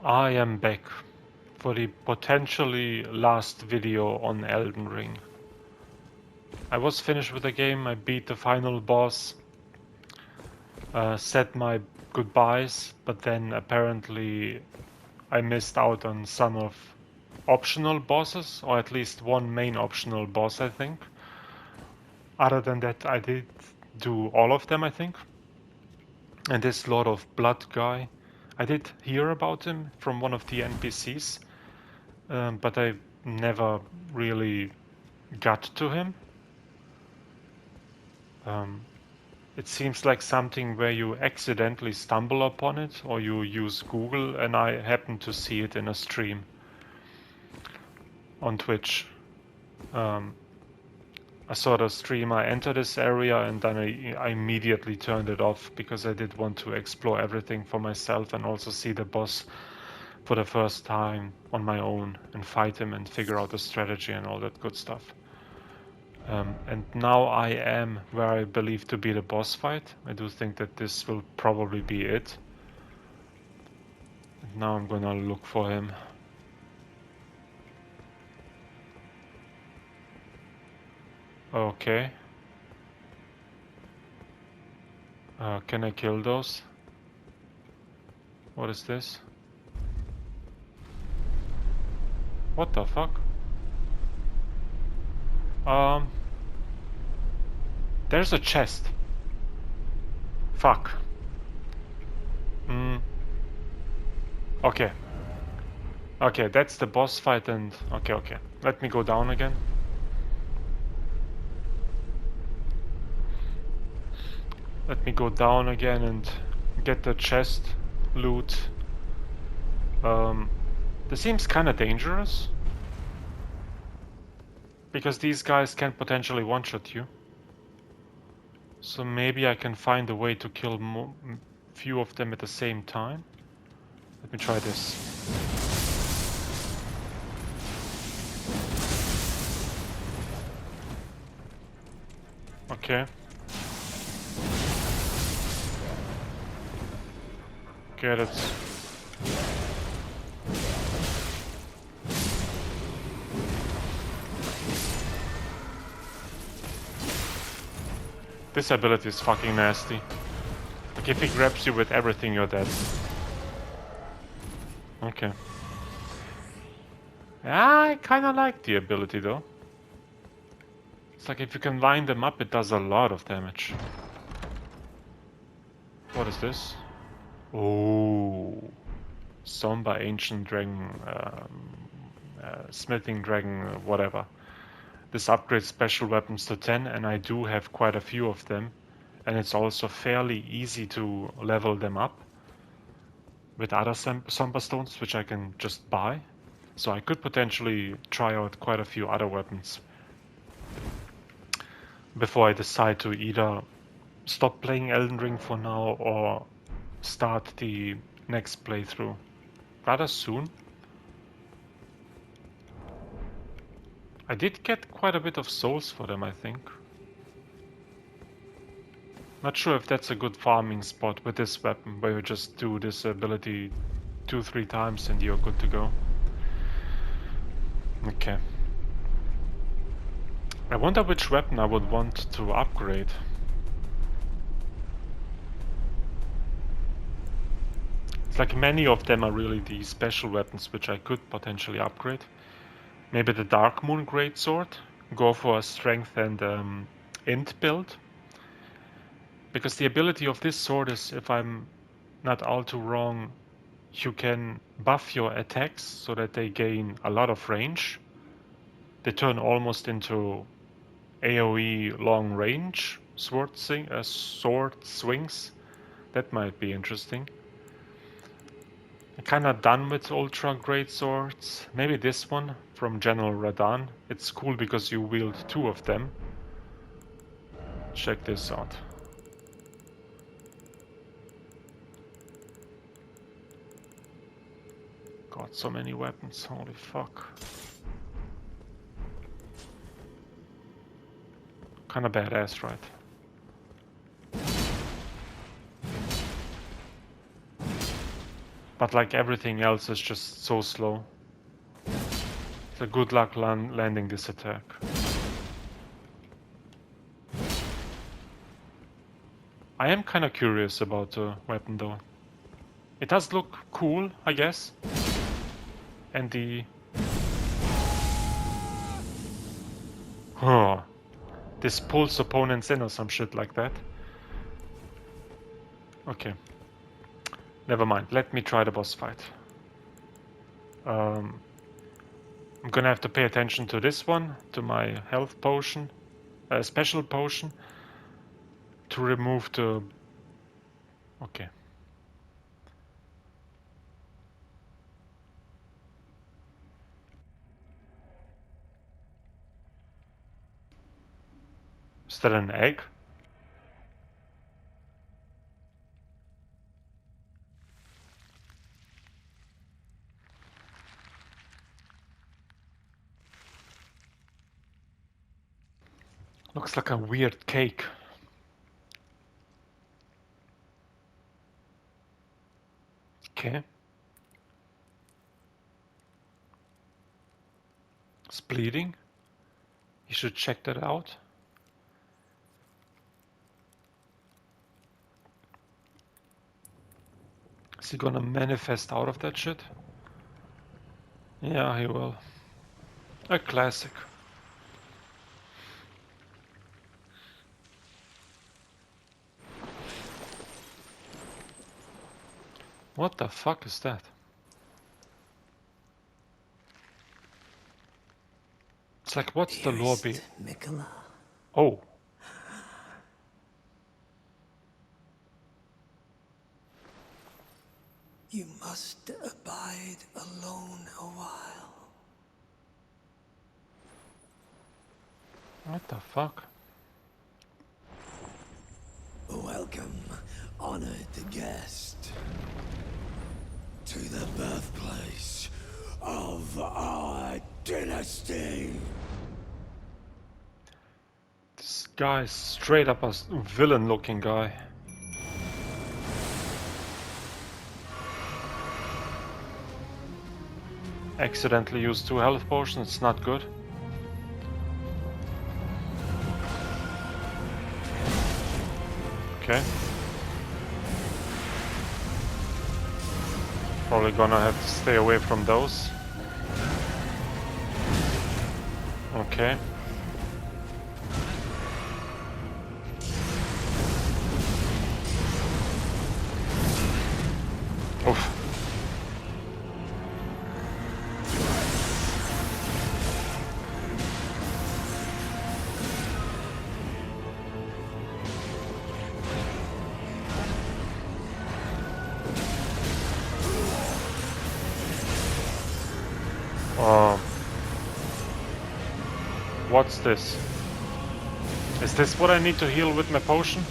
I am back for the potentially last video on Elden Ring. I was finished with the game, I beat the final boss, said my goodbyes, but then apparently I missed out on some of optional bosses, or at least one main optional boss, I think. Other than that, I did do all of them, I think. And this Lord of Blood guy, I did hear about him from one of the NPCs, but I never really got to him. It seems like something where you accidentally stumble upon it, or you use Google, and I happened to see it in a stream on Twitch. I saw the streamer enter this area, and then I immediately turned it off because I did want to explore everything for myself and also see the boss for the first time on my own and fight him and figure out the strategy and all that good stuff. And now I am where I believe to be the boss fight. I do think that this will probably be it. And now I'm gonna look for him. Okay. Can I kill those? What is this? What the fuck? There's a chest. Fuck. Okay. Okay, that's the boss fight and... Okay. Let me go down again. Let me go down again and get the chest loot. This seems kinda dangerous. Because these guys can potentially one-shot you. So maybe I can find a way to kill few of them at the same time. Let me try this. Okay. Get it. This ability is fucking nasty. Like if he grabs you with everything, you're dead. Okay. I kinda like the ability though. It's like if you can line them up, it does a lot of damage. What is this? Oh. Somber Ancient Dragon, Smithing Dragon, whatever. This upgrades special weapons to 10, and I do have quite a few of them. And it's also fairly easy to level them up with other Somber Stones, which I can just buy. So I could potentially try out quite a few other weapons before I decide to either stop playing Elden Ring for now or start the next playthrough rather soon. I did get quite a bit of souls for them, I think. Not sure if that's a good farming spot with this weapon, where you just do this ability 2-3 times and you're good to go. Okay. I wonder which weapon I would want to upgrade. It's like many of them are really the special weapons which I could potentially upgrade. Maybe the Dark Moon Greatsword. Go for a strength and int build. Because the ability of this sword is, if I'm not all too wrong, you can buff your attacks so that they gain a lot of range. They turn almost into AoE long range sword swings. That might be interesting. I'm kinda done with ultra great swords. Maybe this one from General Radahn. It's cool because you wield 2 of them. Check this out. God, so many weapons, holy fuck. Kinda badass, right? But like everything else is just so slow. So good luck landing this attack. I am kind of curious about the weapon though. It does look cool, I guess. And the... Huh. This pulls opponents in or some shit like that. Okay. Never mind. Let me try the boss fight. I'm gonna have to pay attention to this one, to my health potion, special potion, to remove the... Okay. Is that an egg? Looks like a weird cake. Okay. It's bleeding. You should check that out. Is he gonna manifest out of that shit? Yeah, he will. A classic. What the fuck is that? It's like, what's the lobby? Oh. You must abide alone a while. What the fuck? Welcome, honored guest, to the birthplace of our dynasty. This guy is straight up a villain-looking guy. Accidentally used 2 health potions, it's not good. Okay. Probably gonna have to stay away from those. Okay. Oof. What's this? Is this what I need to heal with my potion?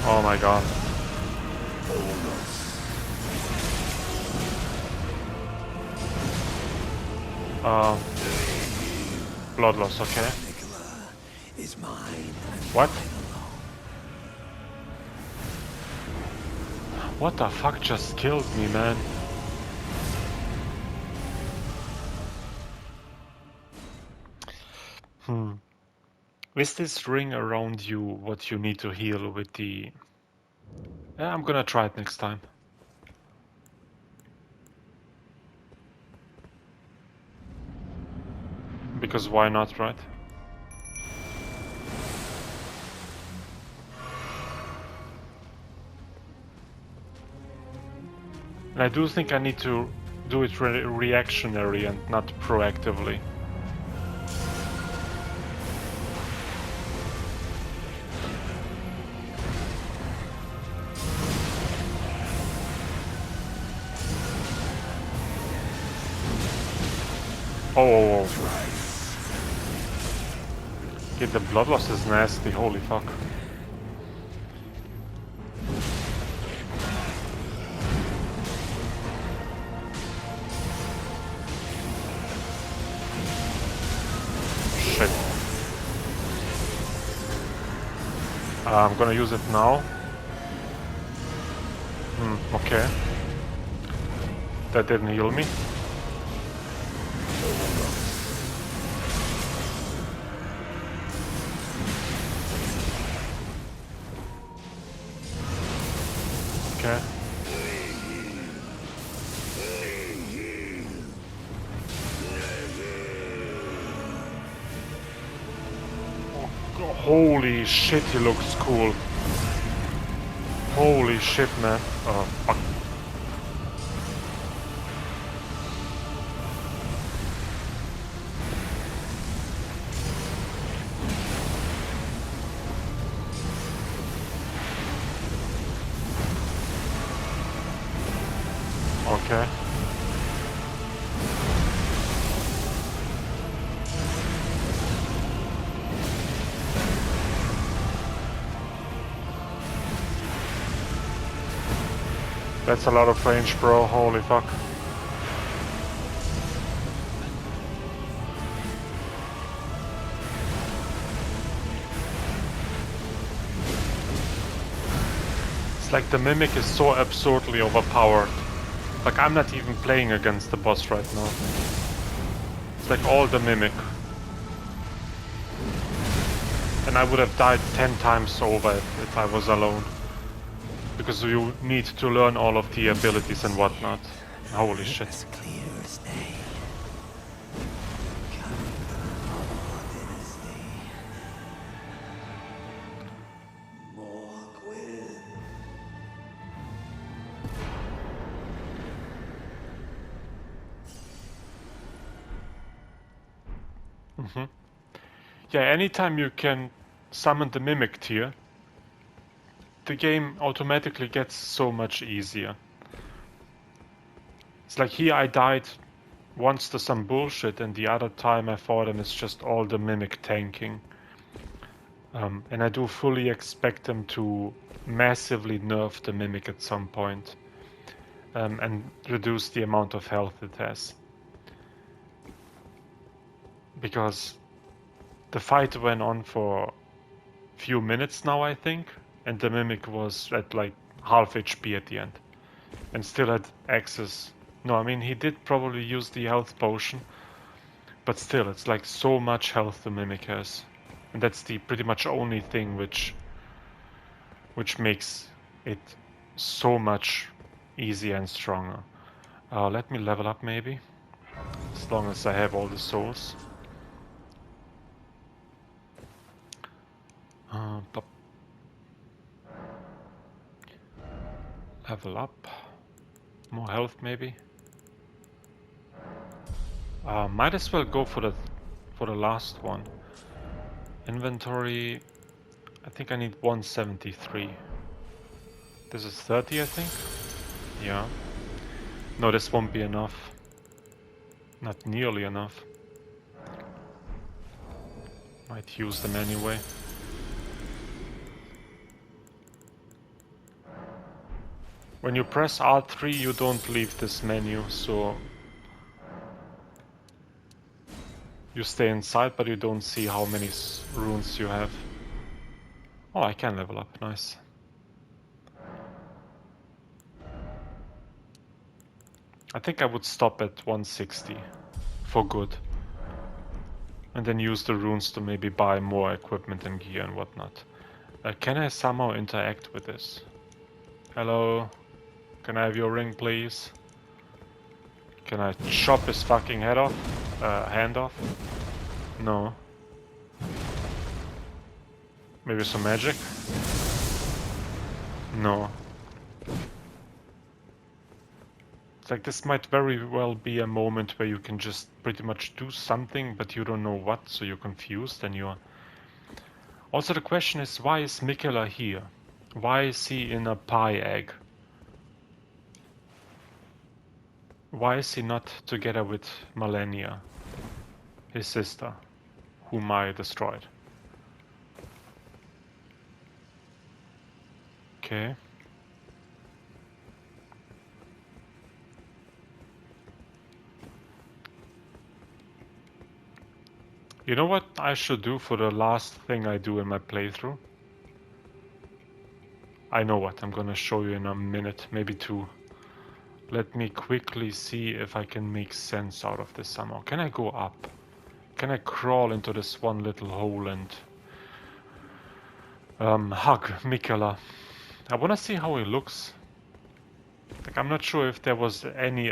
Oh my god. Blood loss, okay. Is mine. What? What the fuck just killed me, man? Is this ring around you what you need to heal with the... Yeah, I'm gonna try it next time. Because why not, right? And I do think I need to do it reactionary and not proactively. Oh. Okay, the blood loss is nasty, holy fuck. Shit. I'm gonna use it now. Okay. That didn't heal me. Okay. Oh, holy shit, he looks cool. Holy shit, man. Oh, fuck. Okay. That's a lot of range, bro. Holy fuck. It's like the Mimic is so absurdly overpowered. Like, I'm not even playing against the boss right now. It's like all the Mimic. And I would have died 10 times over if I was alone. Because you need to learn all of the abilities and whatnot. Holy shit. As clear as day. Mohg win. Yeah, anytime you can summon the Mimic tier, the game automatically gets so much easier. It's like here I died once to some bullshit, and the other time I fought and it's just all the Mimic tanking. And I do fully expect them to massively nerf the Mimic at some point, and reduce the amount of health it has. Because the fight went on for a few minutes now, I think, and the Mimic was at like half HP at the end, and still had access. No, I mean, he did probably use the health potion, but still, it's like so much health the Mimic has. And that's the pretty much only thing which makes it so much easier and stronger. Let me level up maybe, as long as I have all the souls. Level up. More health maybe. Might as well go for the last one. Inventory. I think I need 173. This is 30, I think. Yeah. No, this won't be enough. Not nearly enough. Might use them anyway. When you press R3, you don't leave this menu, so you stay inside, but you don't see how many runes you have. Oh, I can level up. Nice. I think I would stop at 160 for good. And then use the runes to maybe buy more equipment and gear and whatnot. Can I somehow interact with this? Hello? Can I have your ring, please? Can I chop his fucking head off? Hand off? No. Maybe some magic? No. It's like this might very well be a moment where you can just pretty much do something, but you don't know what, so you're confused and you're... Also the question is, why is Mikela here? Why is he in a pie egg? Why is he not together with Malenia, his sister, whom I destroyed? Okay. You know what I should do for the last thing I do in my playthrough? I know what, I'm gonna show you in a minute, maybe two. Let me quickly see if I can make sense out of this somehow. Can I go up? Can I crawl into this one little hole and hug Mikola? I wanna see how he looks. Like, I'm not sure if there was any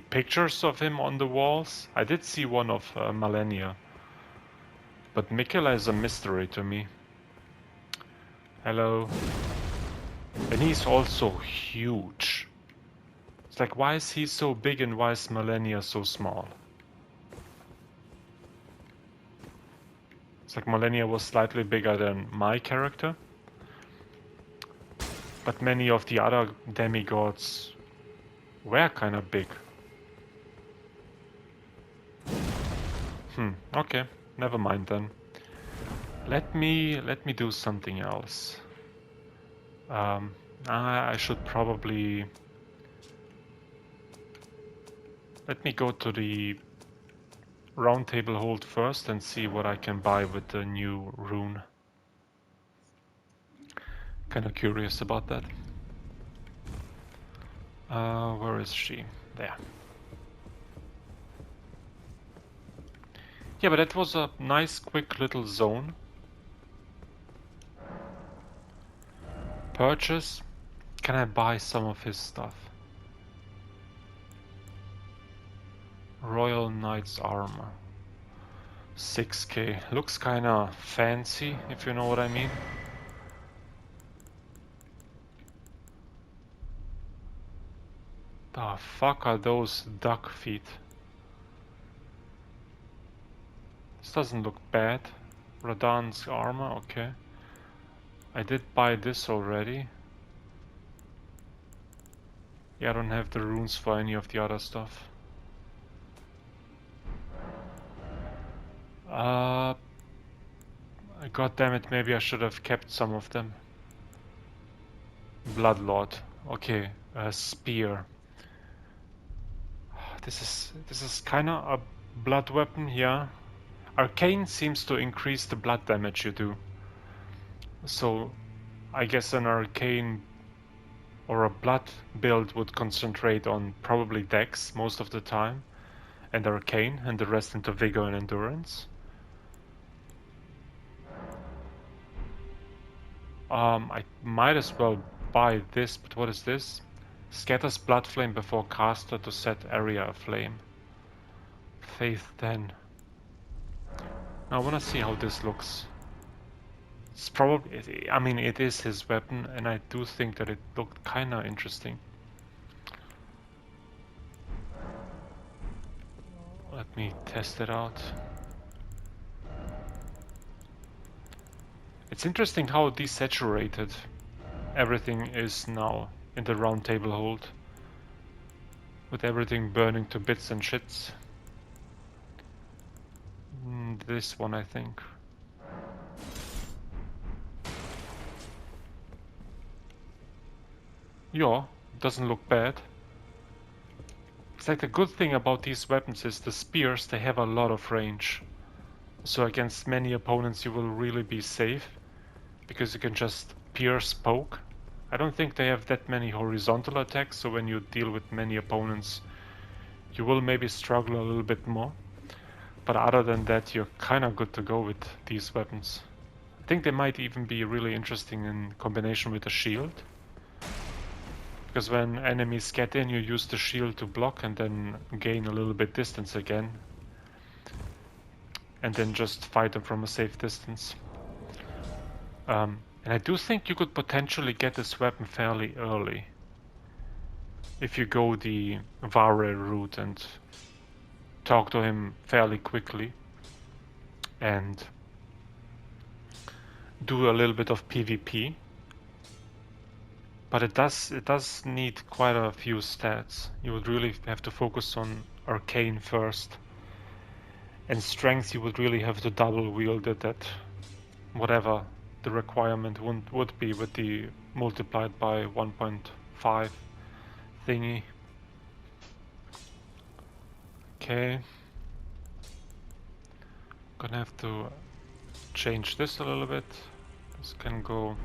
pictures of him on the walls. I did see one of Malenia. But Mikola is a mystery to me. Hello. And he's also huge. It's like, why is he so big and why is Malenia so small? It's like Malenia was slightly bigger than my character. But many of the other demigods were kind of big. Okay, never mind then. Let me do something else. I should probably... Let me go to the round table hold first and see what I can buy with the new rune. Kind of curious about that. Where is she? There. Yeah, but that was a nice, quick little zone. Purchase. Can I buy some of his stuff? Royal Knight's armor. 6k. Looks kinda fancy, if you know what I mean. The fuck are those duck feet? This doesn't look bad. Radan's armor, okay. I did buy this already. Yeah, I don't have the runes for any of the other stuff. God damn it, maybe I should have kept some of them. Bloodlord. Okay, spear. This is kinda a blood weapon, yeah. Arcane seems to increase the blood damage you do. So I guess an arcane or a blood build would concentrate on probably dex most of the time, and arcane, and the rest into vigor and endurance. I might as well buy this, but what is this? Scatters blood flame before caster to set area aflame. Faith 10. Now I wanna see how this looks. It's probably, I mean, it is his weapon, and I do think that it looked kinda interesting. Let me test it out. It's interesting how desaturated everything is now in the round table hold, with everything burning to bits and shits. This one, I think. Yeah, doesn't look bad. It's like the good thing about these weapons is the spears, they have a lot of range. So against many opponents you will really be safe, because you can just pierce poke. I don't think they have that many horizontal attacks, so when you deal with many opponents you will maybe struggle a little bit more. But other than that, you're kinda good to go with these weapons. I think they might even be really interesting in combination with a shield. Because when enemies get in, you use the shield to block and then gain a little bit distance again. And then just fight them from a safe distance. And I do think you could potentially get this weapon fairly early. If you go the Vare route and talk to him fairly quickly. And do a little bit of PvP. But it does need quite a few stats. You would really have to focus on arcane first. And strength you would really have to double wield it at whatever the requirement would be with the multiplied by 1.5 thingy. Okay. Gonna have to change this a little bit. This can go...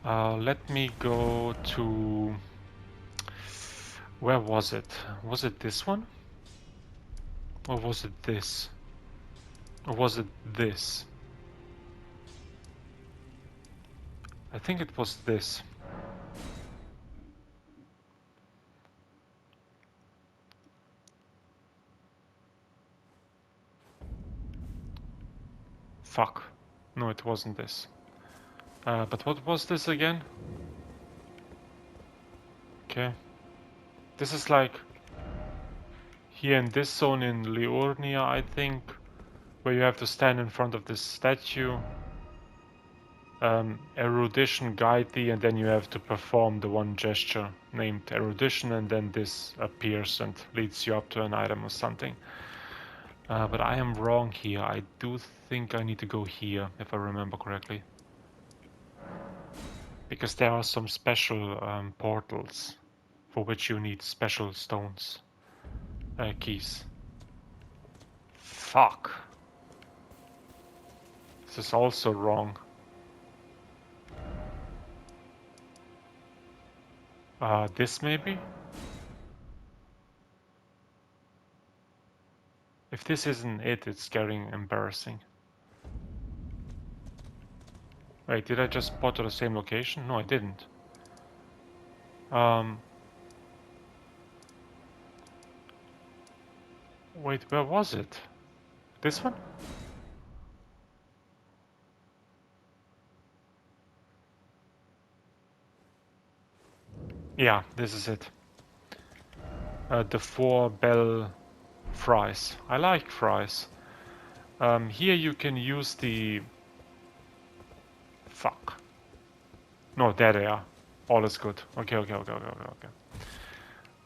let me go to... Where was it? Was it this one? Or was it this? Or was it this? I think it was this. Fuck. No, it wasn't this. But what was this again? Okay. This is like... Here in this zone in Liurnia, I think. Where you have to stand in front of this statue. Erudition guide thee, and then you have to perform the one gesture named erudition, and then this appears and leads you up to an item or something. But I am wrong here. I do think I need to go here, if I remember correctly. Because there are some special portals for which you need special stones. Keys. Fuck. This is also wrong. This maybe? If this isn't it, it's getting embarrassing. Wait, did I just spot to the same location? No, I didn't. Wait, where was it? This one? Yeah, this is it. The 4-bell fries. I like fries. Here you can use the... Fuck. No, there they are. All is good. Okay.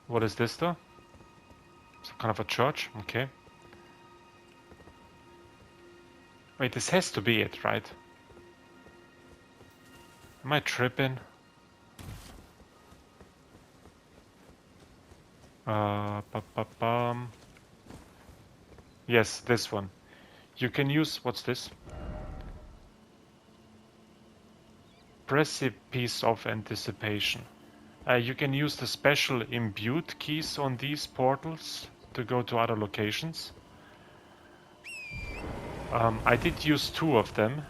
What is this though? Some kind of a church? Okay. Wait, this has to be it, right? Am I tripping? Yes, this one. You can use... What's this? Precipice of Anticipation. You can use the special imbued keys on these portals to go to other locations. I did use 2 of them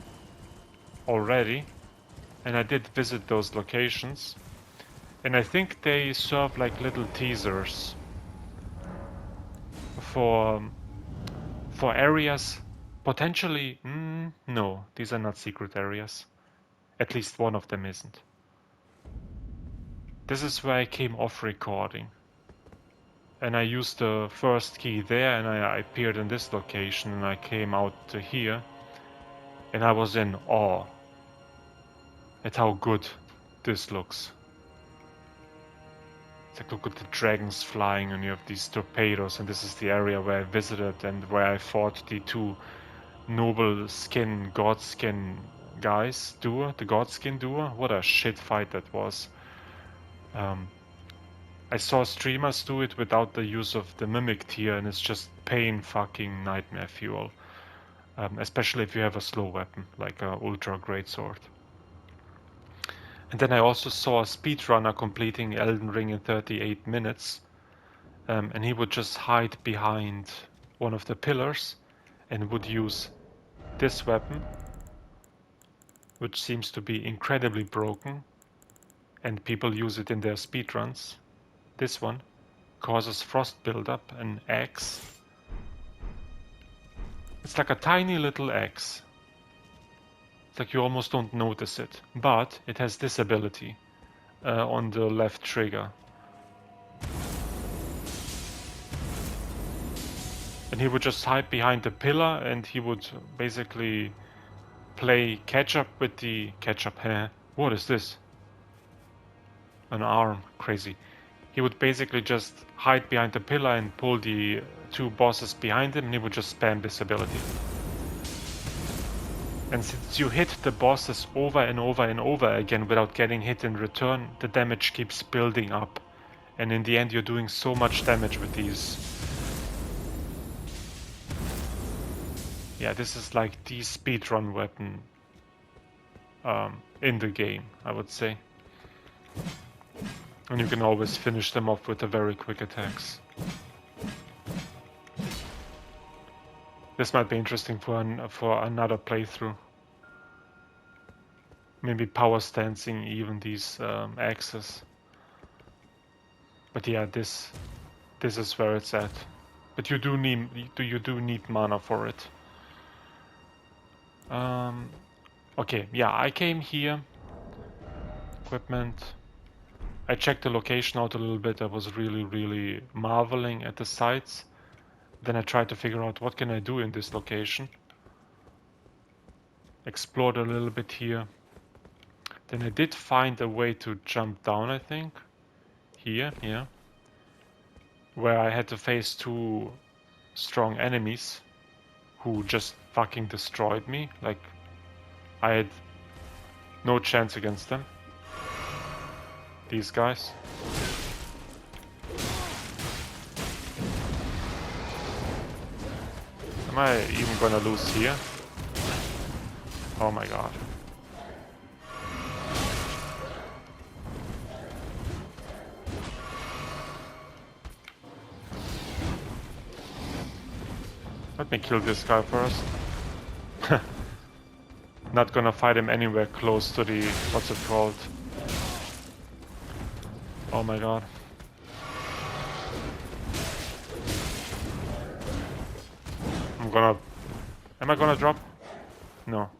already, and I did visit those locations. And I think they serve like little teasers for areas potentially... no, these are not secret areas. At least one of them isn't. This is where I came off recording. And I used the first key there, and I appeared in this location, and I came out to here. And I was in awe at how good this looks. It's like, look at the dragons flying, and you have these torpedoes, and this is the area where I visited and where I fought the 2 noble skin, god skin guys, duo, the god skin duo. What a shit fight that was. I saw streamers do it without the use of the mimic tier, and it's just pain fucking nightmare fuel. Especially if you have a slow weapon, like a ultra greatsword. And then I also saw a speedrunner completing Elden Ring in 38 minutes. And he would just hide behind one of the pillars and would use this weapon, which seems to be incredibly broken, and people use it in their speedruns. This one causes frost buildup, an axe. It's like a tiny little axe. It's like you almost don't notice it, but it has this ability on the left trigger. And he would just hide behind the pillar, and he would basically play catch up with the catch-up hair. What is this? An arm. Crazy. He would basically just hide behind the pillar and pull the 2 bosses behind him, and he would just spam this ability. And since you hit the bosses over and over and over again without getting hit in return, the damage keeps building up. And in the end you're doing so much damage with these. Yeah, this is like the speedrun weapon in the game, I would say. And you can always finish them off with the very quick attacks. This might be interesting for another playthrough. Maybe power stancing even these axes. But yeah, this is where it's at. But you do need mana for it. Okay, yeah, I came here. Equipment. I checked the location out a little bit. I was really marveling at the sights. Then I tried to figure out what can I do in this location. Explored a little bit here. Then I did find a way to jump down, I think. Here, yeah. Where I had to face two strong enemies who just fucking destroyed me. Like, I had no chance against them. These guys. Am I even gonna lose here? Oh my god. Let me kill this guy first. Not gonna fight him anywhere close to the... what's it called? Oh my god. Am I gonna drop? No.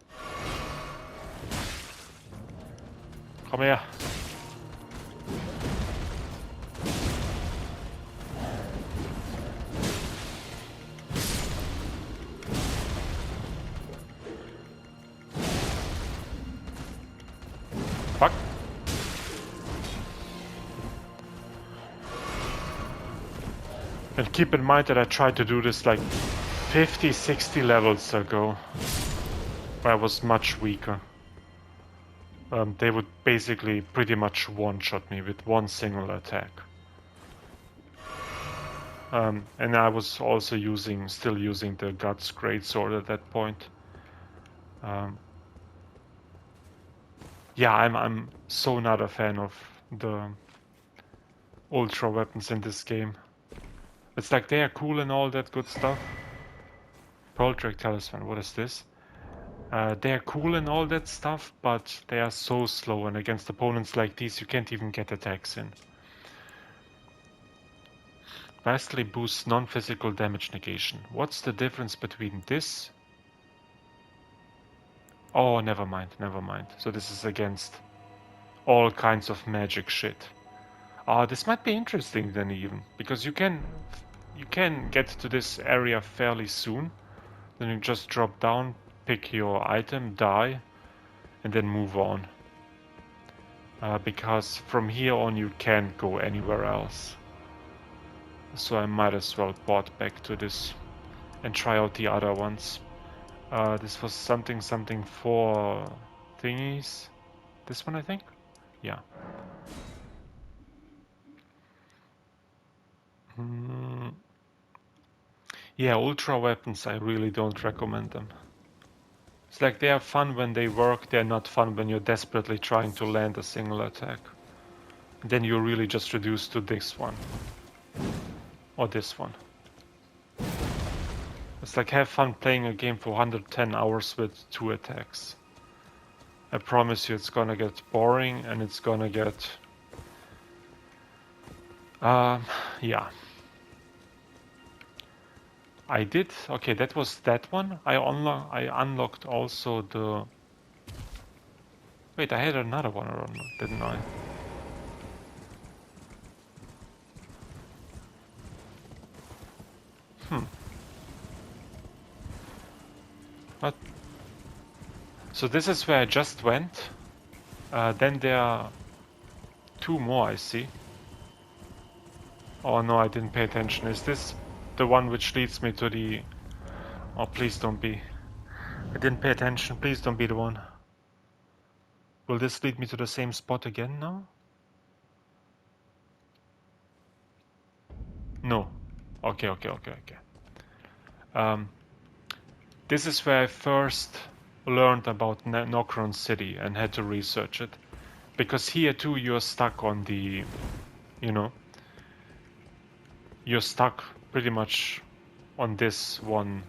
Come here. Fuck. And keep in mind that I tried to do this like 50, 60 levels ago. Where I was much weaker. They would basically pretty much one-shot me with one single attack. And I was also still using the Guts Greatsword at that point. Yeah, I'm so not a fan of the ultra weapons in this game. It's like they are cool and all that good stuff. Poetic Talisman, what is this? They are cool and all that stuff, but they are so slow, and against opponents like these you can't even get attacks in. Vastly boosts non-physical damage negation. What's the difference between this? Oh, never mind. So this is against all kinds of magic shit. This might be interesting then even, because you can get to this area fairly soon. Then you just drop down, pick your item, die, and then move on. Because from here on you can't go anywhere else. So I might as well port back to this and try out the other ones. This was something for thingies. This one, I think? Yeah. Yeah, ultra weapons, I really don't recommend them. It's like they are fun when they work, they're not fun when you're desperately trying to land a single attack. Then you're really just reduced to this one. Or this one. It's like have fun playing a game for 110 hours with 2 attacks. I promise you it's gonna get boring and it's gonna get... yeah. I did... Okay, that was that one. I unlocked also the... Wait, I had another one, didn't I? What? So this is where I just went. Then there are 2 more, I see. Oh no, I didn't pay attention. Is this the one which leads me to the... Oh, please don't be. I didn't pay attention. Please don't be the one. Will this lead me to the same spot again now? No. Okay. This is where I first learned about Nokron City and had to research it. Because here too you're stuck on the, you know, you're stuck pretty much on this one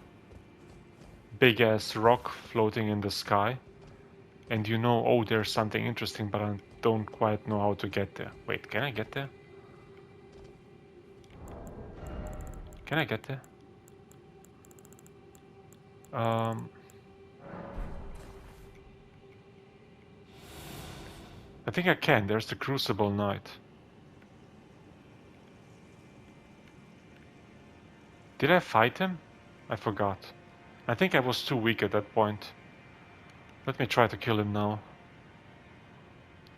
big ass rock floating in the sky. And you know, oh, there's something interesting, but I don't quite know how to get there. Wait, can I get there? Can I get there? I think I can. There's the Crucible Knight. Did I fight him? I forgot. I think I was too weak at that point. Let me try to kill him now.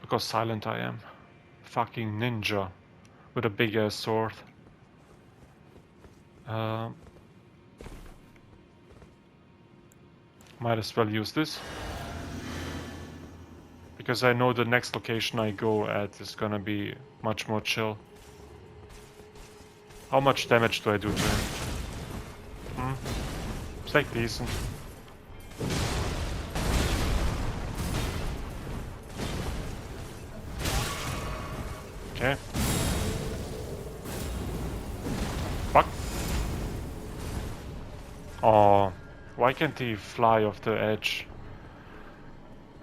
Look how silent I am. Fucking ninja with a big ass sword. Might as well use this. Because I know the next location I go at is gonna be much more chill. How much damage do I do to him? It's like decent. Okay. Fuck. Oh, why can't he fly off the edge?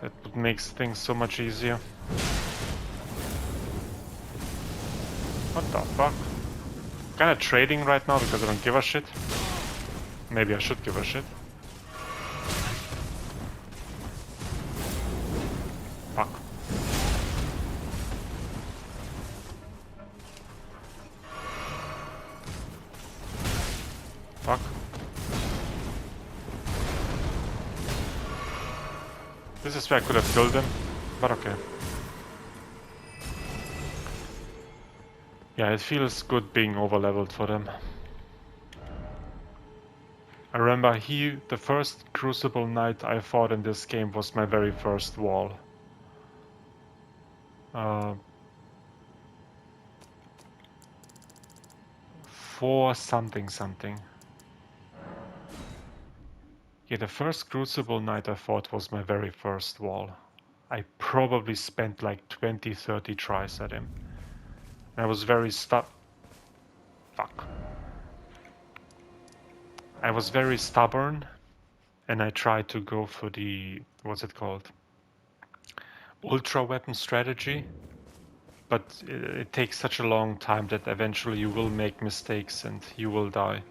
That would make things so much easier. What the fuck? I'm kinda trading right now because I don't give a shit. Maybe I should give a shit. Fuck. Fuck. This is where I could have killed him, but okay. Yeah, it feels good being overleveled for them. I remember the first Crucible Knight I fought in this game was my very first wall. For something. Yeah, the first Crucible Knight I fought was my very first wall. I probably spent like 20-30 tries at him. I was very Fuck. I was very stubborn, and I tried to go for the, what's it called? Ultra weapon strategy. But it takes such a long time that eventually you will make mistakes and you will die.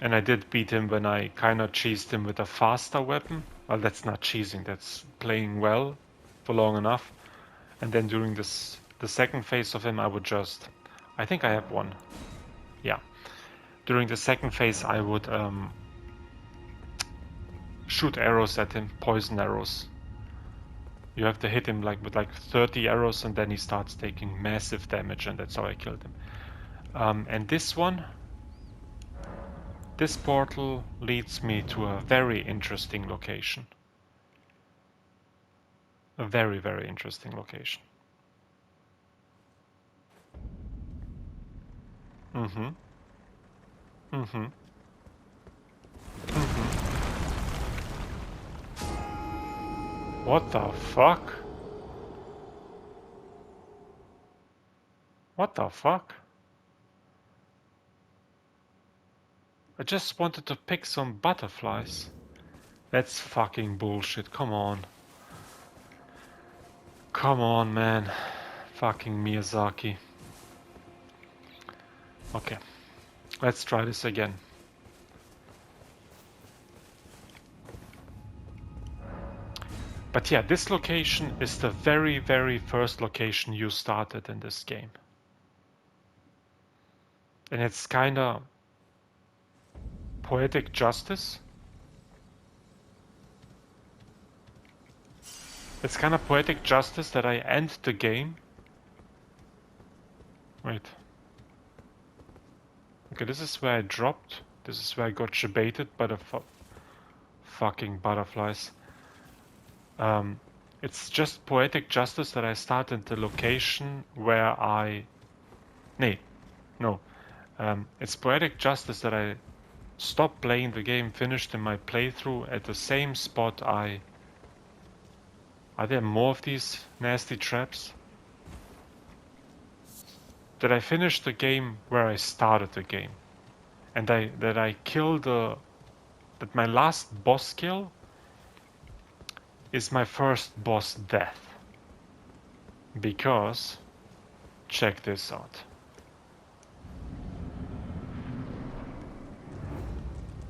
And I did beat him when I kind of cheesed him with a faster weapon. Well, that's not cheesing, that's playing well for long enough. And then during the second phase of him, I would just... I think I have one. Yeah. During the second phase, I would shoot arrows at him, poison arrows. You have to hit him with 30 arrows, and then he starts taking massive damage, and that's how I killed him. And this one... This portal leads me to a very interesting location. A very, very interesting location. What the fuck? What the fuck? I just wanted to pick some butterflies. That's fucking bullshit, come on. Come on, man. Fucking Miyazaki. Okay, let's try this again. But yeah, this location is the very, very first location you started in this game. And it's kinda poetic justice. It's kind of poetic justice that I end the game. Wait. Okay, this is where I dropped. This is where I got jebaited by the fucking butterflies. It's just poetic justice that I start in the location where I... No. It's poetic justice that I stopped playing the game, finished in my playthrough at the same spot I... Are there more of these nasty traps? That I finished the game where I started the game. And that I killed the... That my last boss kill is my first boss death. Because... Check this out.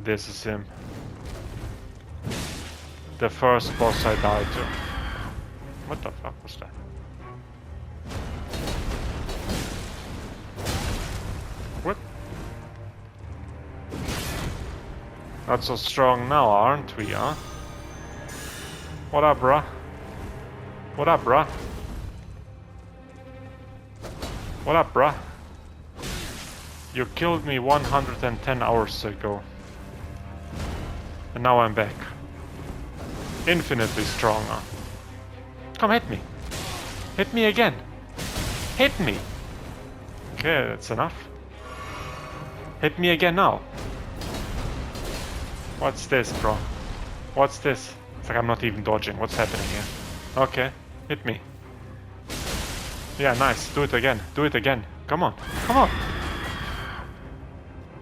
This is him. The first boss I died to. What the fuck was that? What? Not so strong now, aren't we, huh? What up, bruh? What up, bruh? What up, bruh? You killed me 110 hours ago. And now I'm back. Infinitely stronger. Come hit me. Hit me again. Hit me. Okay, that's enough. Hit me again now. What's this, bro? What's this? It's like I'm not even dodging. What's happening here? Okay, hit me. Yeah, nice. Do it again. Do it again. Come on. Come on.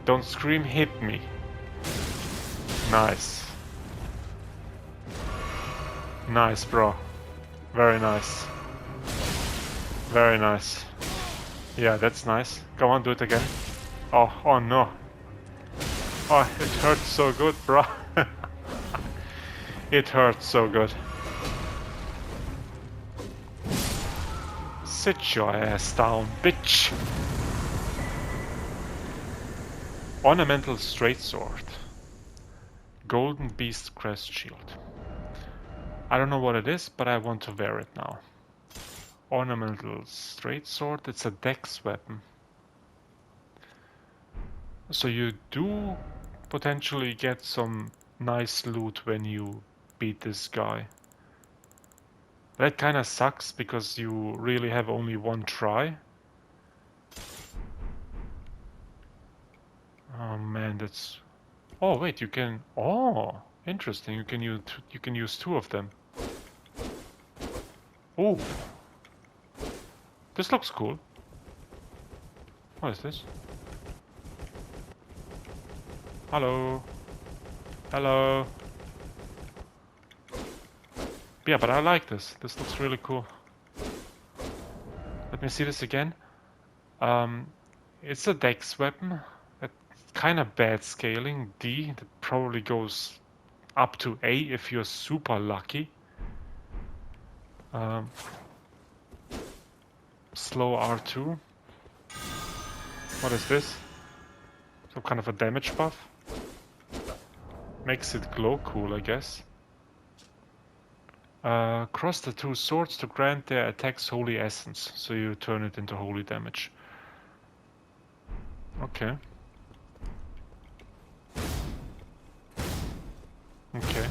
Don't scream, hit me. Nice. Nice, bro. Very nice. Very nice. Yeah, that's nice. Come on, do it again. Oh, oh no. Oh, it hurts so good, bro. It hurts so good. Sit your ass down, bitch. Ornamental straight sword. Golden beast crest shield. I don't know what it is, but I want to wear it now. Ornamental straight sword. It's a dex weapon. So you do potentially get some nice loot when you beat this guy. That kind of sucks because you really have only one try. Oh man, that's... Oh wait, you can... Oh, interesting. You can use two of them. Oh, this looks cool. What is this? Hello. Hello. Yeah, but I like this. This looks really cool. Let me see this again. It's a dex weapon. That's kind of bad scaling. D, that probably goes up to A if you're super lucky. Slow R2. What is this? Some kind of a damage buff? Makes it glow cool, I guess. Cross the two swords to grant their attacks holy essence, so you turn it into holy damage. Okay. Okay.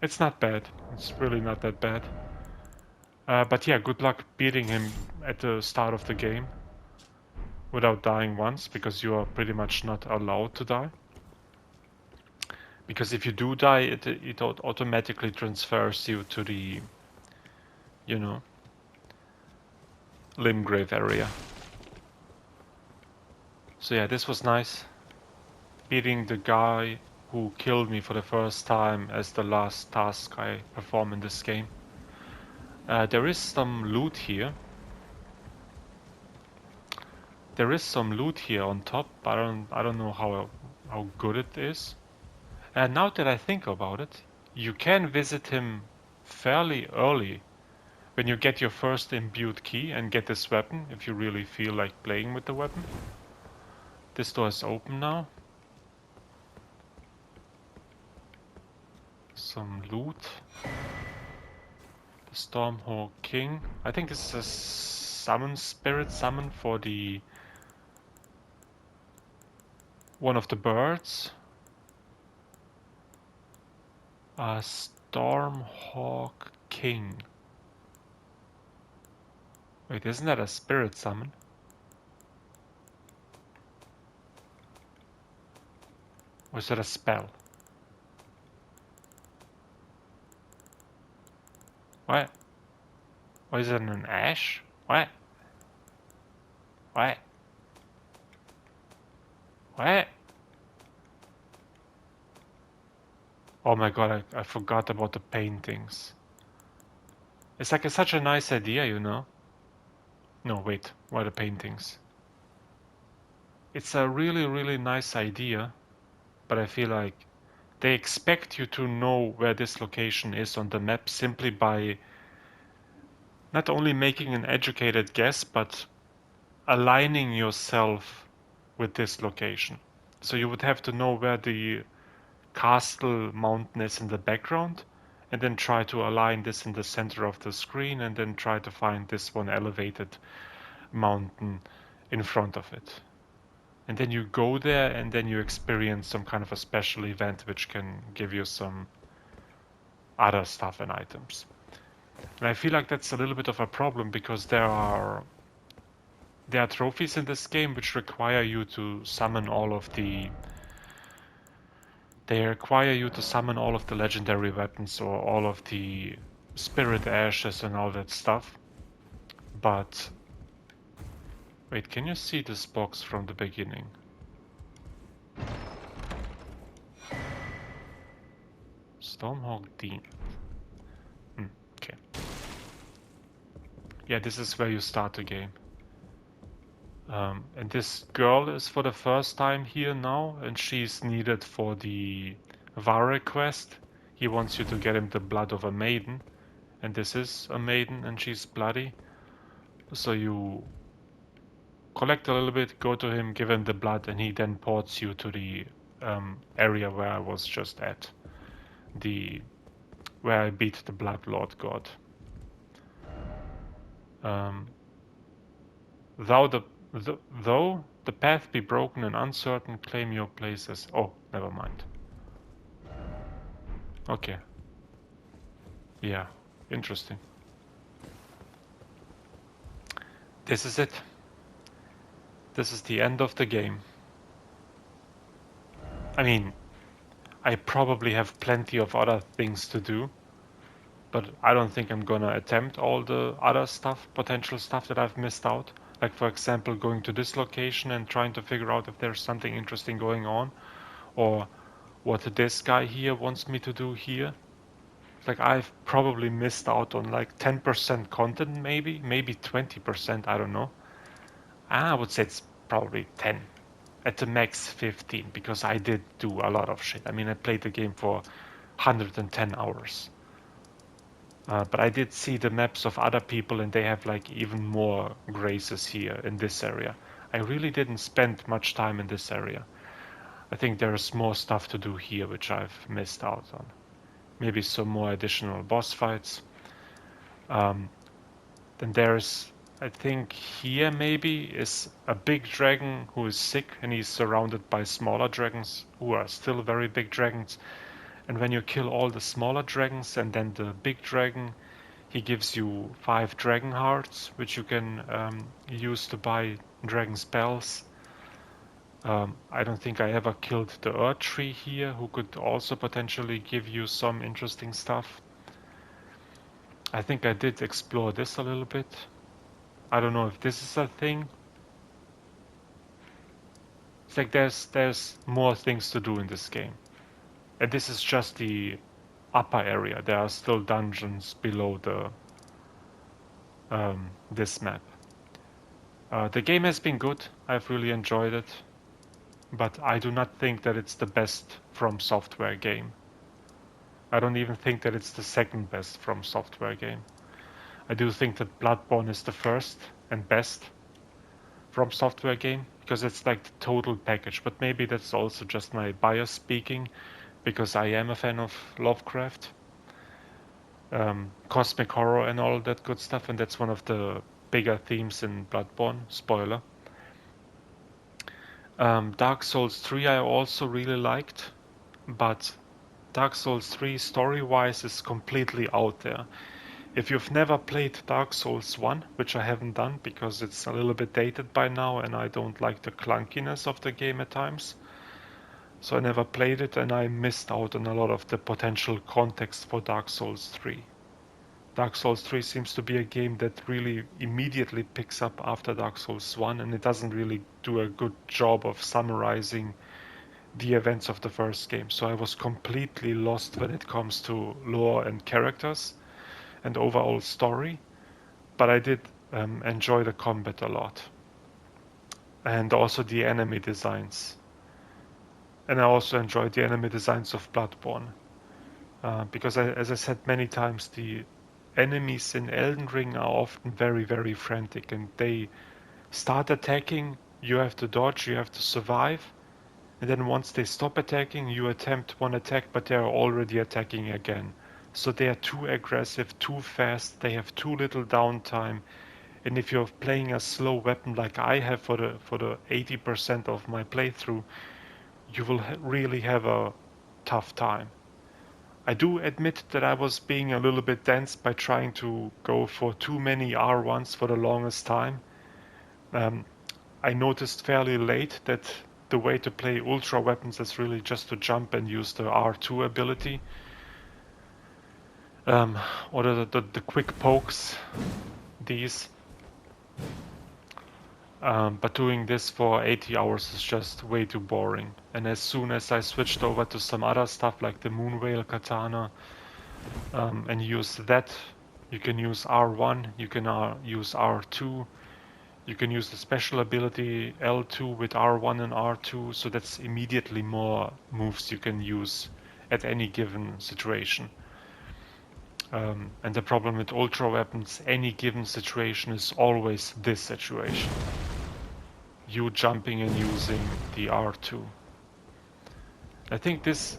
It's not bad. It's really not that bad. But yeah, good luck beating him at the start of the game without dying once, because you are pretty much not allowed to die. Because if you do die, it automatically transfers you to the, you know, Limgrave area. So yeah, this was nice. Beating the guy who killed me for the first time as the last task I perform in this game. There is some loot here. There is some loot here on top. I don't know how good it is. And now that I think about it, you can visit him fairly early when you get your first imbued key and get this weapon, if you really feel like playing with the weapon. This door is open now. Some loot. The Stormhawk King. I think this is a spirit summon for the one of the birds. A Stormhawk King. Wait, isn't that a spirit summon? Or is that a spell? What? Or is it an ash? What? What? What? Oh my god, I forgot about the paintings. It's like such a nice idea, you know? No, wait, what are the paintings? It's a really, really nice idea, but I feel like they expect you to know where this location is on the map simply by not only making an educated guess, but aligning yourself with this location. So you would have to know where the castle mountain is in the background, and then try to align this in the center of the screen, and then try to find this one elevated mountain in front of it. And then you go there, and then you experience some kind of a special event which can give you some other stuff and items. And I feel like that's a little bit of a problem because there are trophies in this game which require you to summon all of the legendary weapons or all of the spirit ashes and all that stuff. But wait, can you see this box from the beginning? Stormhawk Dean. Okay. Yeah, this is where you start the game. And this girl is for the first time here now, and she's needed for the Vare quest. He wants you to get him the blood of a maiden, and this is a maiden, and she's bloody. So you collect a little bit, go to him, give him the blood, and he then ports you to the area where I was just at, where I beat the Blood Lord God. Though the path be broken and uncertain, claim your places. Oh, never mind. Okay. Yeah, interesting. This is it. This is the end of the game. I mean, I probably have plenty of other things to do, but I don't think I'm gonna attempt all the other stuff, potential stuff that I've missed out. Like, for example, going to this location and trying to figure out if there's something interesting going on, or what this guy here wants me to do here. Like, I've probably missed out on like 10% content, maybe 20%, I don't know. I would say it's probably 10. At the max 15, because I did do a lot of shit. I mean, I played the game for 110 hours. But I did see the maps of other people, and they have like even more graces here in this area. I really didn't spend much time in this area. I think there's more stuff to do here, which I've missed out on. Maybe some more additional boss fights. Then there's, I think here maybe is a big dragon who is sick, and he's surrounded by smaller dragons who are still very big dragons. And when you kill all the smaller dragons and then the big dragon, he gives you 5 dragon hearts, which you can use to buy dragon spells. I don't think I ever killed the Earth Tree here, who could also potentially give you some interesting stuff. I think I did explore this a little bit. I don't know if this is a thing. It's like there's more things to do in this game. And this is just the upper area. There are still dungeons below the this map. The game has been good. I've really enjoyed it. But I do not think that it's the best From Software game. I don't even think that it's the second best From Software game. I do think that Bloodborne is the first and best From Software game, because it's like the total package. But maybe that's also just my bias speaking, because I am a fan of Lovecraft, cosmic horror and all that good stuff, and that's one of the bigger themes in Bloodborne. Spoiler. Dark Souls 3 I also really liked, but Dark Souls 3 story-wise is completely out there. If you've never played Dark Souls 1, which I haven't done because it's a little bit dated by now and I don't like the clunkiness of the game at times, So I never played it, and I missed out on a lot of the potential context for Dark Souls 3. Dark Souls 3 seems to be a game that really immediately picks up after Dark Souls 1, and it doesn't really do a good job of summarizing the events of the first game. So I was completely lost when it comes to lore and characters and overall story, but I did enjoy the combat a lot. And also the enemy designs. And I also enjoyed the enemy designs of Bloodborne. Because as I said many times, the enemies in Elden Ring are often very, very frantic, and they start attacking, you have to dodge, you have to survive, and then once they stop attacking, you attempt one attack, but they are already attacking again. So they are too aggressive, too fast, they have too little downtime, and if you're playing a slow weapon like I have for the 80% of my playthrough, you will really have a tough time. I do admit that I was being a little bit dense by trying to go for too many R1s for the longest time. I noticed fairly late that the way to play ultra weapons is really just to jump and use the R2 ability. Or the quick pokes, these. But doing this for 80 hours is just way too boring. And as soon as I switched over to some other stuff like the Moonveil Katana, and use that, you can use R1, you can use R2, you can use the special ability L2 with R1 and R2, so that's immediately more moves you can use at any given situation. And the problem with ultra weapons, any given situation is always this situation. You jumping and using the R2. I think this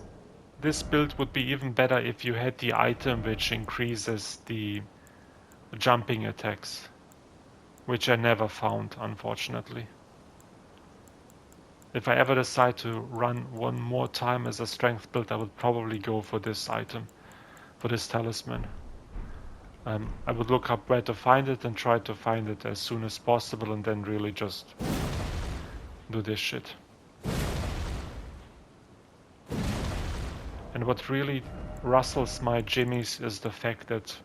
build would be even better if you had the item which increases the jumping attacks, which I never found, unfortunately. If I ever decide to run one more time as a strength build, I would probably go for this item, for this talisman. I would look up where to find it and try to find it as soon as possible, and then really just do this shit. And what really rustles my jimmies is the fact that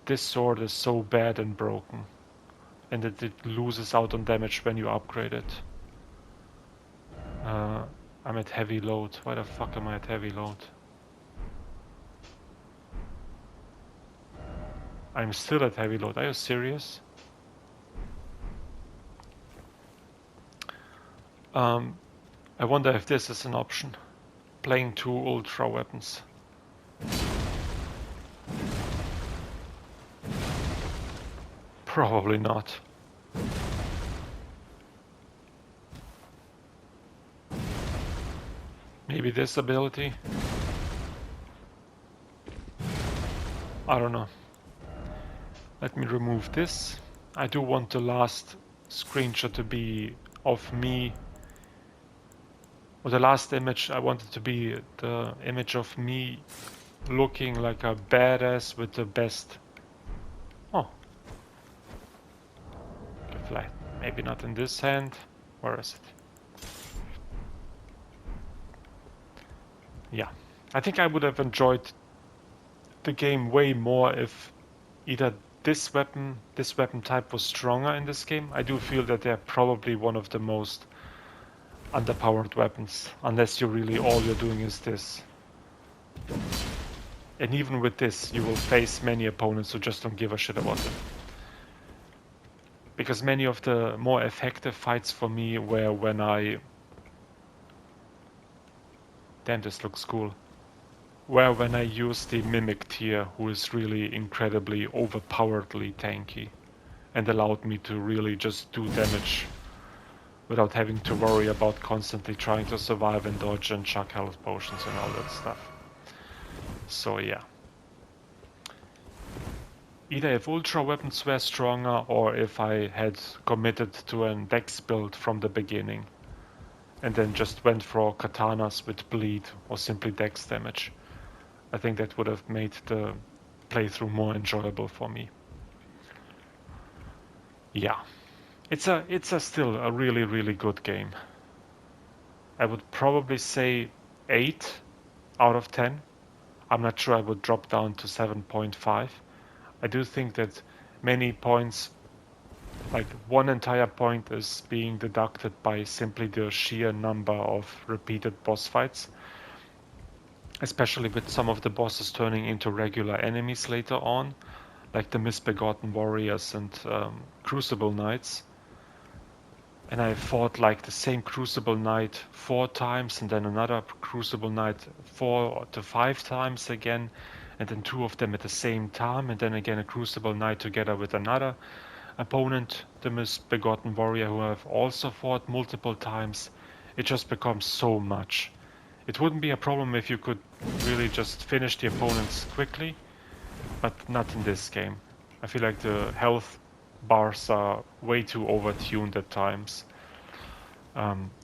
this sword is so bad and broken, and that it loses out on damage when you upgrade it. I'm at heavy load. Why the fuck am I at heavy load? I'm still at heavy load. Are you serious? I wonder if this is an option. Playing two ultra weapons. Probably not. Maybe this ability? I don't know. Let me remove this. I do want the last screenshot to be of me. Or the last image, I want it to be the image of me looking like a badass with the best. Oh. Flat. Maybe not in this hand. Where is it? Yeah. I think I would have enjoyed the game way more if either this weapon type was stronger in this game. I do feel that they're probably one of the most underpowered weapons, unless all you're doing is this. And even with this, you will face many opponents who just don't give a shit about it. Because many of the more effective fights for me were when I... Damn, this looks cool. Where when I use the Mimic tier, who is really incredibly overpoweredly tanky, and allowed me to really just do damage without having to worry about constantly trying to survive and dodge and chuck health potions and all that stuff. So yeah. Either if ultra weapons were stronger, or if I had committed to an dex build from the beginning, and then just went for katanas with bleed or simply dex damage. I think that would have made the playthrough more enjoyable for me. Yeah, it's still a really, really good game. I would probably say 8 out of 10. I'm not sure I would drop down to 7.5. I do think that many points, like one entire point, is being deducted by simply the sheer number of repeated boss fights, especially with some of the bosses turning into regular enemies later on, like the Misbegotten Warriors and Crucible Knights. And I fought like the same Crucible Knight 4 times, and then another Crucible Knight 4 to 5 times again, and then 2 of them at the same time, and then again a Crucible Knight together with another opponent, the Misbegotten Warrior, who I've also fought multiple times. It just becomes so much. It wouldn't be a problem if you could really just finish the opponents quickly, but not in this game. I feel like the health bars are way too overtuned at times.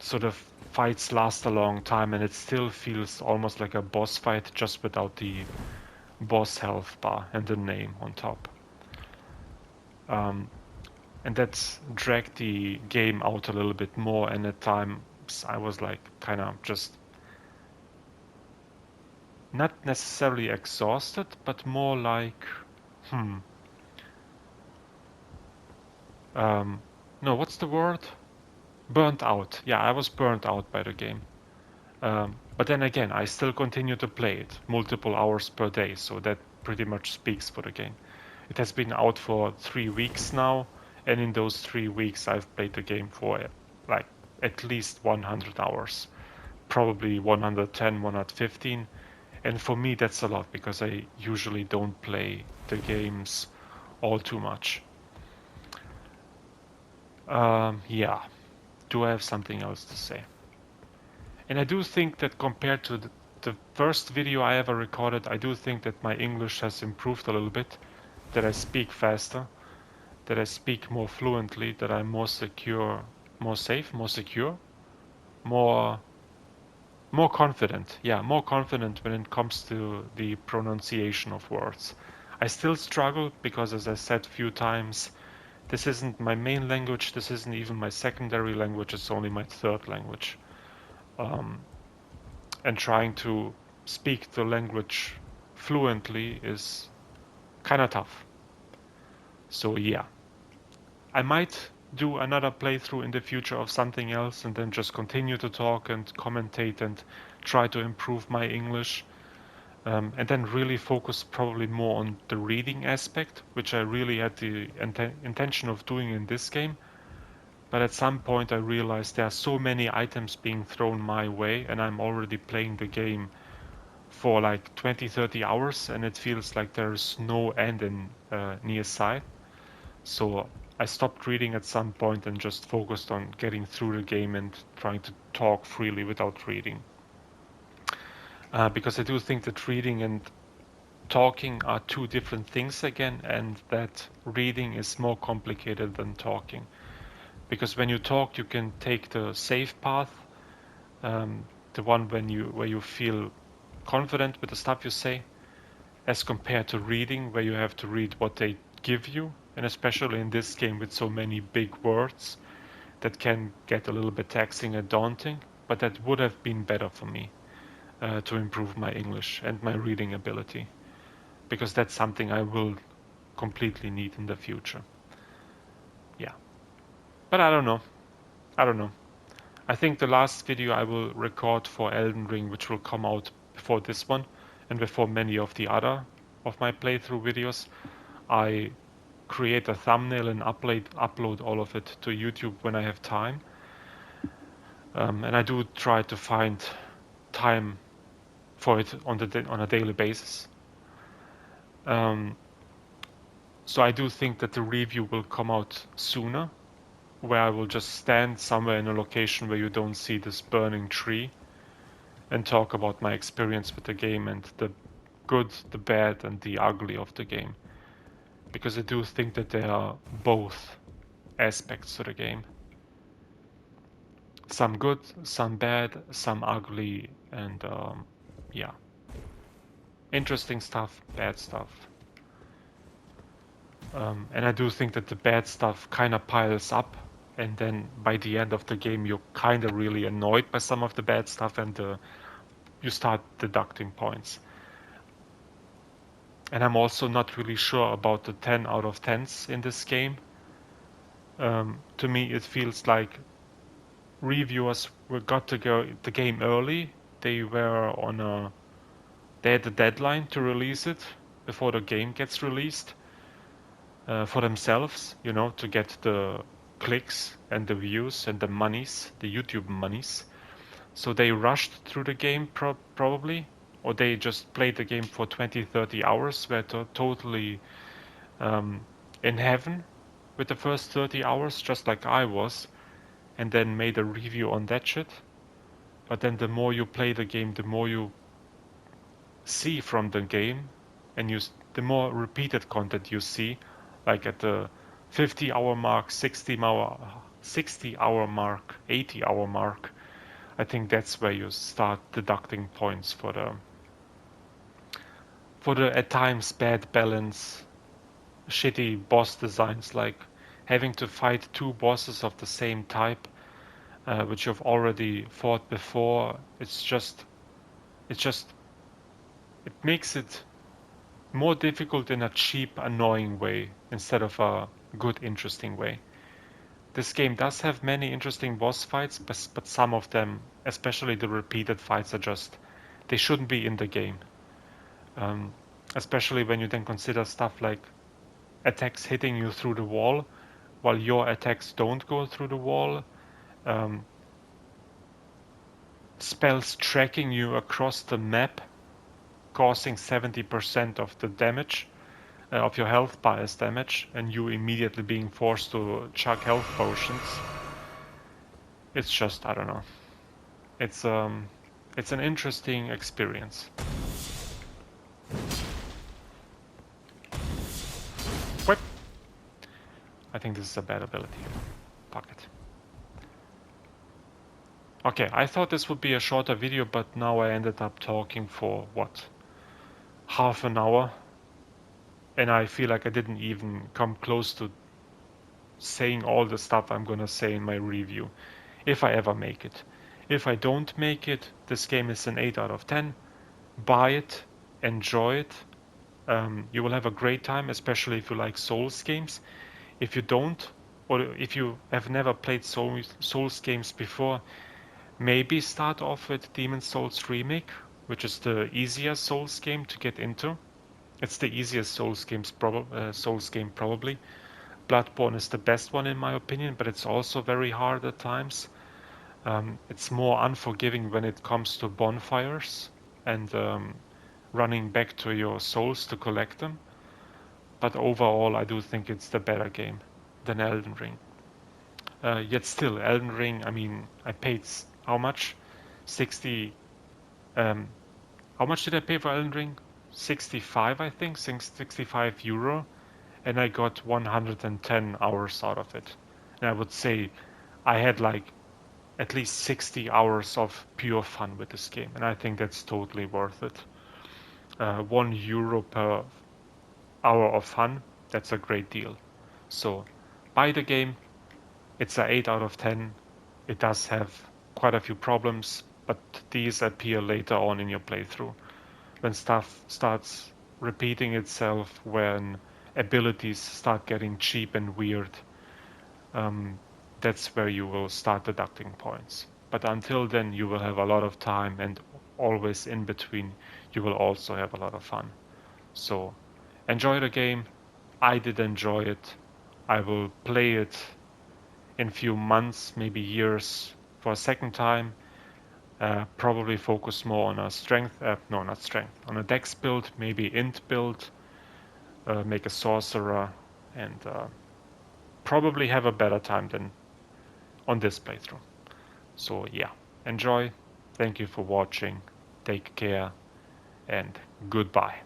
So the fights last a long time, and it still feels almost like a boss fight, just without the boss health bar and the name on top. And that's dragged the game out a little bit more, and at times I was like kind of just not necessarily exhausted, but more like, no, what's the word? Burnt out. Yeah, I was burnt out by the game. But then again, I still continue to play it multiple hours per day, so that pretty much speaks for the game. It has been out for 3 weeks now, and in those 3 weeks I've played the game for like at least 100 hours, probably 110, 115, and for me that's a lot because I usually don't play the games all too much. Yeah, do I have something else to say? And I do think that compared to the first video I ever recorded, I do think that my English has improved a little bit, that I speak faster, that I speak more fluently, that I'm more secure, more safe, more secure, more confident. Yeah, more confident when it comes to the pronunciation of words. I still struggle because, as I said a few times, this isn't my main language, this isn't even my secondary language, it's only my third language. And trying to speak the language fluently is kind of tough. So yeah, I might do another playthrough in the future of something else and then just continue to talk and commentate and try to improve my English. And then really focus probably more on the reading aspect, which I really had the intention of doing in this game. But at some point I realized there are so many items being thrown my way, and I'm already playing the game for like 20-30 hours, and it feels like there's no end in near sight. So I stopped reading at some point and just focused on getting through the game and trying to talk freely without reading. Because I do think that reading and talking are two different things again, and that reading is more complicated than talking. Because when you talk, you can take the safe path, the one where you feel confident with the stuff you say, as compared to reading, where you have to read what they give you, and especially in this game with so many big words, that can get a little bit taxing and daunting. But that would have been better for me to improve my English and my reading ability, because that's something I will completely need in the future. Yeah. But I don't know. I think the last video I will record for Elden Ring, which will come out before this one and before many of the other of my playthrough videos, I create a thumbnail and upload all of it to YouTube when I have time. And I do try to find time for it on a daily basis. So I do think that the review will come out sooner, where I will just stand somewhere in a location where you don't see this burning tree and talk about my experience with the game and the good, the bad, and the ugly of the game. Because I do think that there are both aspects to the game. Some good, some bad, some ugly, and yeah. Interesting stuff, bad stuff. And I do think that the bad stuff kind of piles up and then by the end of the game you're kind of really annoyed by some of the bad stuff, and you start deducting points. And I'm also not really sure about the 10 out of 10s in this game. To me, it feels like reviewers got to go the game early. They were they had a deadline to release it before the game gets released for themselves, to get the clicks and the views and the monies, the YouTube monies. So they rushed through the game probably, or they just played the game for 20, 30 hours, were totally in heaven with the first 30 hours, just like I was, and then made a review on that shit. But then the more you play the game, the more you see from the game, and the more repeated content you see, like at the 50-hour mark, 60-hour mark, 80-hour mark. I think that's where you start deducting points for the at times bad balance, shitty boss designs, like having to fight two bosses of the same type, which you've already fought before. It makes it more difficult in a cheap, annoying way instead of a good, interesting way. This game does have many interesting boss fights, but some of them, especially the repeated fights, they shouldn't be in the game. Especially when you then consider stuff like attacks hitting you through the wall, while your attacks don't go through the wall. Spells tracking you across the map, causing 70% of the damage, of your health bias damage, and you immediately being forced to chug health potions. It's just, I don't know. It's an interesting experience. What? I think this is a bad ability. Fuck it. Okay, I thought this would be a shorter video, but now I ended up talking for, what, half an hour? And I feel like I didn't even come close to saying all the stuff I'm gonna say in my review, if I ever make it. If I don't make it, this game is an 8 out of 10. Buy it, enjoy it. You will have a great time, especially if you like Souls games. If you don't, or if you have never played Souls games before, maybe start off with Demon's Souls Remake, which is the easiest Souls game to get into. It's the easiest Souls game probably. Bloodborne is the best one in my opinion, but it's also very hard at times. It's more unforgiving when it comes to bonfires and running back to your souls to collect them. But overall, I do think it's the better game than Elden Ring. Yet still, Elden Ring, I mean, I paid how much? 60. How much did I pay for Elden Ring? 65, I think, 65 euro. And I got 110 hours out of it. And I would say I had like at least 60 hours of pure fun with this game. And I think that's totally worth it. €1 per hour of fun, that's a great deal. So buy the game. It's an 8 out of 10. It does have quite a few problems, but these appear later on in your playthrough. When stuff starts repeating itself, when abilities start getting cheap and weird, that's where you will start deducting points. But until then, you will have a lot of time, and always in between, you will also have a lot of fun. So enjoy the game. I did enjoy it. I will play it in a few months, maybe years, for a second time. Probably focus more on a strength, no, not strength, on a dex build, maybe int build, make a sorcerer, and probably have a better time than on this playthrough. So yeah, enjoy. Thank you for watching. Take care and goodbye.